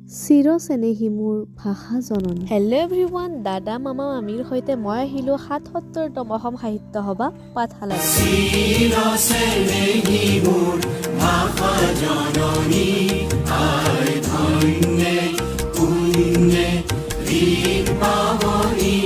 চিৰচেনেহী মোৰ ভাষা জননী। হেল্ল' এভৰিৱান, দাদা মামা মামীৰ সৈতে মই আহিলোঁ ৭৭তম অসম সাহিত্য সভা পাঠশালাত। চিৰচেনেহী মোৰ ভাষা জননী, আই ধন্যে পুণ্যে ঋণ পাৱনী।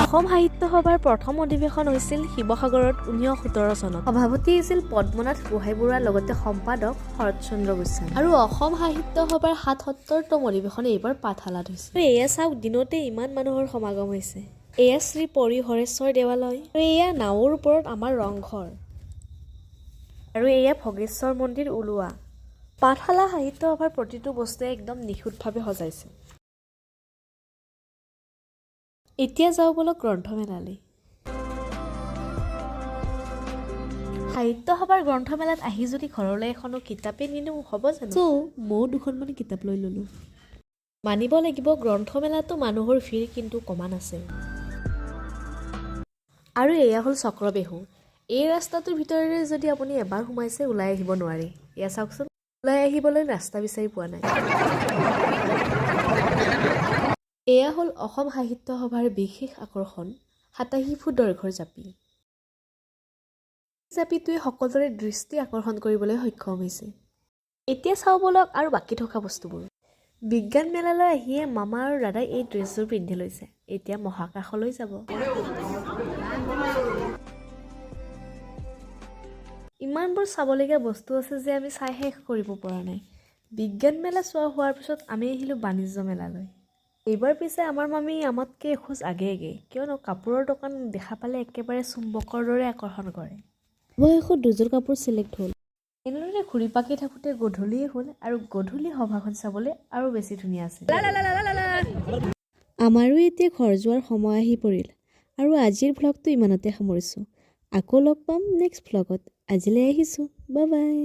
অসম সাহিত্য সভাৰ প্ৰথম অধিৱেশন হৈছিল শিৱসাগৰত ১৯১৭ চনত। সভাপতি আছিল পদ্মনাথ গোহাঁইবৰুৱাৰ লগতে সম্পাদক শৰৎচন্দ্ৰ গোস্বামী। আৰু অসম সাহিত্য সভাৰ ৭৭তম অধিৱেশন এইবাৰ পাঠশালাত হৈছে। এয়া চাওক, দিনতে ইমান মানুহৰ সমাগম হৈছে। এয়া শ্ৰী হৰেশ্বৰ দেৱালয়, আৰু এয়া নাৱৰ ওপৰত আমাৰ ৰংঘৰ, আৰু এয়া ভগেশ্বৰ মন্দিৰ ওলোৱা। পাঠশালা সাহিত্য সভাৰ প্ৰতিটো বস্তুৱে একদম নিখুঁতভাৱে সজাইছে। এতিয়া যাওঁ বলক গ্ৰন্থমেলালৈ। সাহিত্য সভাৰ গ্ৰন্থমেলাত আহি যদি ঘৰলৈ এখনো কিতাপেই নিনো হ'ব জানো? ময়ো দুখনমান কিতাপ লৈ ল'লোঁ। মানিব লাগিব, গ্ৰন্থমেলাতো মানুহৰ ভিৰ কিন্তু কমা নাছিল। আৰু এয়া হ'ল চক্ৰবেহু। এই ৰাস্তাটোৰ ভিতৰেৰে যদি আপুনি এবাৰ সোমাইছে ওলাই আহিব নোৱাৰে। এয়া চাওকচোন, ওলাই আহিবলৈ ৰাস্তা বিচাৰি পোৱা নাই। এয়া হ'ল অসম সাহিত্য সভাৰ বিশেষ আকৰ্ষণ, ৮৭ ফুট দৈৰ্ঘ্যৰ জাপি। জাপিটোৱে সকলোৰে দৃষ্টি আকৰ্ষণ কৰিবলৈ সক্ষম হৈছে। এতিয়া চাওঁ বলক আৰু বাকী থকা বস্তুবোৰ। বিজ্ঞান মেলালৈ আহিয়ে মামা আৰু দাদাই এই ড্ৰেছযোৰ পিন্ধি লৈছে। এতিয়া মহাকাশলৈ যাব। ইমানবোৰ চাবলগীয়া বস্তু আছে যে আমি চাই শেষ কৰিব পৰা নাই। বিজ্ঞান মেলা চোৱা হোৱাৰ পিছত আমি আহিলোঁ বাণিজ্য মেলালৈ। এইবাৰ পিছে আমাৰ মামী আমাতকৈ এখোজ আগে কিয়নো কাপোৰৰ দোকান দেখা পালে একেবাৰে চুম্বকৰ দৰে আকৰ্ষণ কৰে। অৱশেষত দুযোৰ কাপোৰ চিলেক্ট হ'ল। এনেদৰে ঘূৰি পাকি থাকোঁতে গধূলিয়ে হ'ল, আৰু গধূলি সভাখন চাবলৈ আৰু বেছি ধুনীয়া আছিল। আমাৰো এতিয়া ঘৰ যোৱাৰ সময় আহি পৰিল, আৰু আজিৰ ভ্লগটো ইমানতে সামৰিছোঁ। আকৌ লগ পাম নেক্সট ভ্লগত। আজিলৈ আহিছোঁ, বাই বাই।